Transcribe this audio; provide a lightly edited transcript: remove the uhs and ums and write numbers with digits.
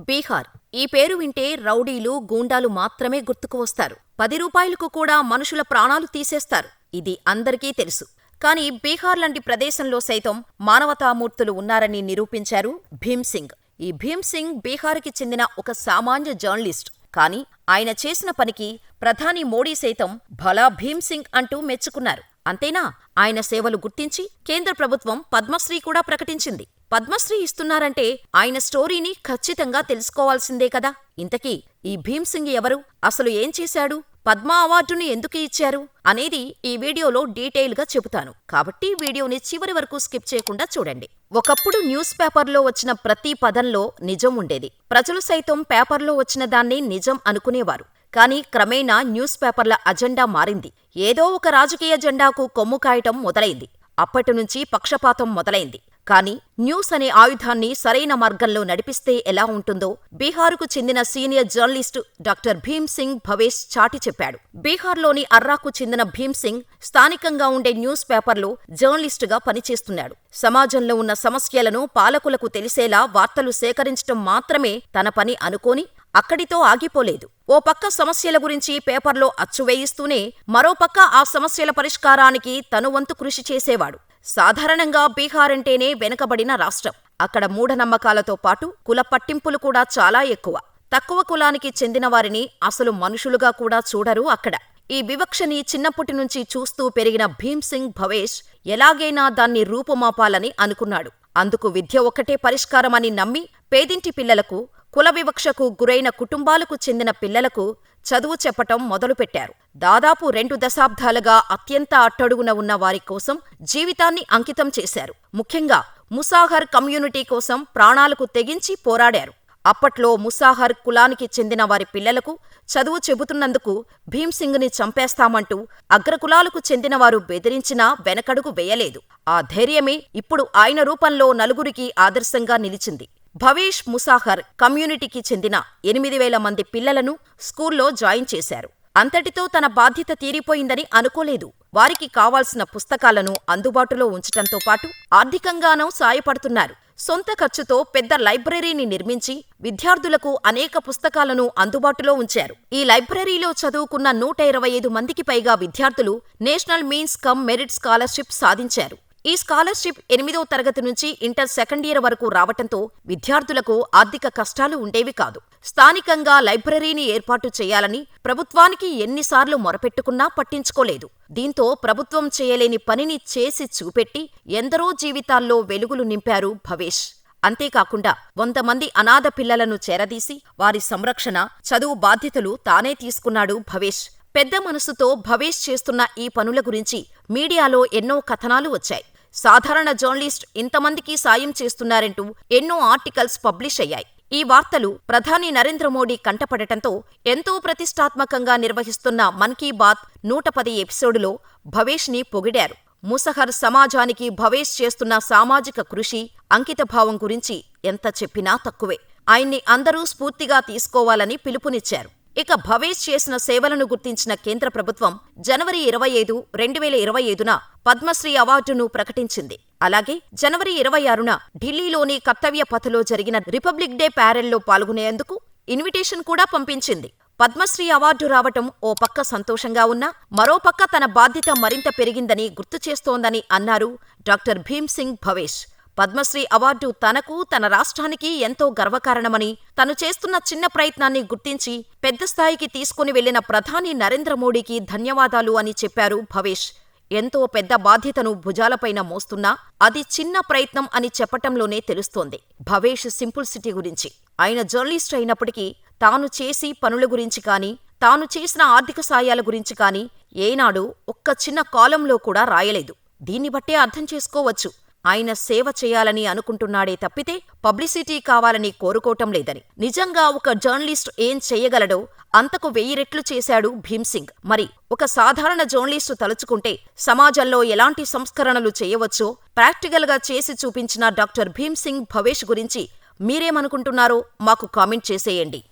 బీహార్. ఈ పేరు వింటే రౌడీలు, గూండాలు మాత్రమే గుర్తుకు వస్తారు. 10 రూపాయలకు కూడా మనుషుల ప్రాణాలు తీసేస్తారు. ఇది అందరికీ తెలుసు. కాని బీహార్ లాంటి ప్రదేశంలో సైతం మానవతామూర్తులు ఉన్నారని నిరూపించారు భీమ్ సింగ్. ఈ భీమ్ సింగ్ బీహార్కి చెందిన ఒక సామాన్య జర్నలిస్ట్. కాని ఆయన చేసిన పనికి ప్రధాని మోడీ సైతం భలా భీమ్ సింగ్ అంటూ మెచ్చుకున్నారు. అంతేనా, ఆయన సేవలు గుర్తించి కేంద్ర ప్రభుత్వం పద్మశ్రీ కూడా ప్రకటించింది. పద్మశ్రీ ఇస్తున్నారంటే ఆయన స్టోరీని ఖచ్చితంగా తెలుసుకోవాల్సిందే కదా. ఇంతకీ ఈ భీమ్ సింగ్ ఎవరు, అసలు ఏం చేశాడు, పద్మ అవార్డుని ఎందుకు ఇచ్చారు అనేది ఈ వీడియోలో డీటెయిల్గా చెబుతాను. కాబట్టి వీడియోని చివరి వరకు స్కిప్ చేయకుండా చూడండి. ఒకప్పుడు న్యూస్ పేపర్లో వచ్చిన ప్రతి పదంలో నిజం ఉండేది. ప్రజలు సైతం పేపర్లో వచ్చిన దాన్ని నిజం అనుకునేవారు. కానీ క్రమేణా న్యూస్ పేపర్ల అజెండా మారింది. ఏదో ఒక రాజకీయ జెండాకు కొమ్ము కాయటం మొదలైంది. అప్పటినుంచి పక్షపాతం మొదలైంది. కాని న్యూస్ అనే ఆయుధాన్ని సరైన మార్గంలో నడిపిస్తే ఎలా ఉంటుందో బీహారుకు చెందిన senior journalist doctor Bhim Singh Bhavesh చాటి చెప్పాడు. బీహార్లోని అర్రాకు చెందిన భీమ్ సింగ్ స్థానికంగా ఉండే న్యూస్ పేపర్లో జర్నలిస్టుగా పనిచేస్తున్నాడు. సమాజంలో ఉన్న సమస్యలను పాలకులకు తెలిసేలా వార్తలు సేకరించటం మాత్రమే తన పని అనుకోని అక్కడితో ఆగిపోలేదు. ఓ పక్క సమస్యల గురించి పేపర్లో అచ్చువేయిస్తూనే మరోపక్క ఆ సమస్యల పరిష్కారానికి తను వంతు కృషి చేసేవాడు. సాధారణంగా బీహార్ అంటేనే వెనుకబడిన రాష్ట్రం. అక్కడ మూఢనమ్మకాలతో పాటు కుల పట్టింపులు కూడా చాలా ఎక్కువ. తక్కువ కులానికి చెందిన వారిని అసలు మనుషులుగా కూడా చూడరు అక్కడ. ఈ వివక్షని చిన్నప్పటినుంచి చూస్తూ పెరిగిన భీమ్ సింగ్ భవేష్ ఎలాగైనా దాన్ని రూపుమాపాలని అనుకున్నాడు. అందుకు విద్య ఒక్కటే పరిష్కారమని నమ్మి పేదింటి పిల్లలకు, కుల వివక్షకు గురైన కుటుంబాలకు చెందిన పిల్లలకు చదువు చెప్పటం మొదలుపెట్టారు. దాదాపు 2 దశాబ్దాలుగా అత్యంత అట్టడుగున ఉన్న వారి కోసం జీవితాన్ని అంకితం చేశారు. ముఖ్యంగా ముసాహర్ కమ్యూనిటీ కోసం ప్రాణాలకు తెగించి పోరాడారు. అప్పట్లో ముసాహర్ కులానికి చెందిన వారి పిల్లలకు చదువు చెబుతున్నందుకు భీమ్ సింగ్ని చంపేస్తామంటూ అగ్రకులాలకు చెందినవారు బెదిరించినా వెనకడుగు వేయలేదు. ఆ ధైర్యమే ఇప్పుడు ఆయన రూపంలో నలుగురికి ఆదర్శంగా నిలిచింది. భవేష్ ముసాహర్ కమ్యూనిటీకి చెందిన 8,000 మంది పిల్లలను స్కూల్లో జాయిన్ చేశారు. అంతటితో తన బాధ్యత తీరిపోయిందని అనుకోలేదు. వారికి కావాల్సిన పుస్తకాలను అందుబాటులో ఉంచటంతో పాటు ఆర్థికంగానూ సాయపడుతున్నారు. సొంత ఖర్చుతో పెద్ద లైబ్రరీని నిర్మించి విద్యార్థులకు అనేక పుస్తకాలను అందుబాటులో ఉంచారు. ఈ లైబ్రరీలో చదువుకున్న 125 మందికి పైగా విద్యార్థులు national means come merit scholarship సాధించారు. ఈ స్కాలర్షిప్ 8వ తరగతి నుంచి ఇంటర్ సెకండ్ ఇయర్ వరకు రావటంతో విద్యార్థులకు ఆర్థిక కష్టాలు ఉండేవి కాదు. స్థానికంగా లైబ్రరీని ఏర్పాటు చేయాలని ప్రభుత్వానికి ఎన్నిసార్లు మొరపెట్టుకున్నా పట్టించుకోలేదు. దీంతో ప్రభుత్వం చేయలేని పనిని చేసి చూపెట్టి ఎందరో జీవితాల్లో వెలుగులు నింపారు భవేష్. అంతేకాకుండా 100 మంది అనాథ పిల్లలను చేరదీసి వారి సంరక్షణ, చదువు బాధ్యతలు తానే తీసుకున్నాడు భవేష్. పెద్ద మనసుతో భవేష్ చేస్తున్న ఈ పనుల గురించి మీడియాలో ఎన్నో కథనాలు వచ్చాయి. సాధారణ జర్నలిస్ట్ ఇంతమందికి సాయం చేస్తున్నారంటూ ఎన్నో ఆర్టికల్స్ పబ్లిష్ అయ్యాయి. ఈ వార్తలు ప్రధాని నరేంద్ర మోడీ కంటపడటంతో ఎంతో ప్రతిష్టాత్మకంగా నిర్వహిస్తున్న మన్ కీ బాత్ 110 ఎపిసోడులో భవేష్ని పొగిడారు. ముసహర్ సమాజానికి భవేష్ చేస్తున్న సామాజిక కృషి, అంకితభావం గురించి ఎంత చెప్పినా తక్కువే. ఆయన్ని అందరూ స్ఫూర్తిగా తీసుకోవాలని పిలుపునిచ్చారు. ఇక భవేష్ చేసిన సేవలను గుర్తించిన కేంద్ర ప్రభుత్వం జనవరి 25, 2025న పద్మశ్రీ అవార్డును ప్రకటించింది. అలాగే జనవరి 26న ఢిల్లీలోని కర్తవ్య పథ్లో జరిగిన రిపబ్లిక్ డే ప్యారెడ్లో పాల్గొనేందుకు ఇన్విటేషన్ కూడా పంపించింది. పద్మశ్రీ అవార్డు రావటం ఓ పక్క సంతోషంగా ఉన్నా మరోపక్క తన బాధ్యత మరింత పెరిగిందని గుర్తు చేస్తోందని అన్నారు డాక్టర్ భీమ్ సింగ్ భవేష్. పద్మశ్రీ అవార్డు తనకు, తన రాష్ట్రానికి ఎంతో గర్వకారణమని, తను చేస్తున్న చిన్న ప్రయత్నాన్ని గుర్తించి పెద్ద స్థాయికి తీసుకుని వెళ్లిన ప్రధాని నరేంద్ర మోడీకి ధన్యవాదాలు అని చెప్పారు భవేష్. ఎంతో పెద్ద బాధ్యతను భుజాలపైన మోస్తున్నా అది చిన్న ప్రయత్నం అని చెప్పటంలోనే తెలుస్తోంది భవేష్ సింపుల్సిటీ గురించి. ఆయన జర్నలిస్ట్ అయినప్పటికీ తాను చేసి పనుల గురించి కానీ, తాను చేసిన ఆర్థిక సాయాల గురించి కానీ ఏనాడు ఒక్క చిన్న కాలంలో కూడా రాయలేదు. దీన్ని బట్టే అర్థం చేసుకోవచ్చు ఆయన సేవ చేయాలని అనుకుంటున్నాడే తప్పితే పబ్లిసిటీ కావాలని కోరుకోవటం లేదని. నిజంగా ఒక జర్నలిస్ట్ ఏం చెయ్యగలడో అంతకు 1000 రెట్లు చేశాడు భీమ్ సింగ్. మరి ఒక సాధారణ జర్నలిస్టు తలుచుకుంటే సమాజంలో ఎలాంటి సంస్కరణలు చేయవచ్చో ప్రాక్టికల్గా చేసి చూపించిన డాక్టర్ భీమ్ సింగ్ భవేష్ గురించి మీరేమనుకుంటున్నారో మాకు కామెంట్ చేసేయండి.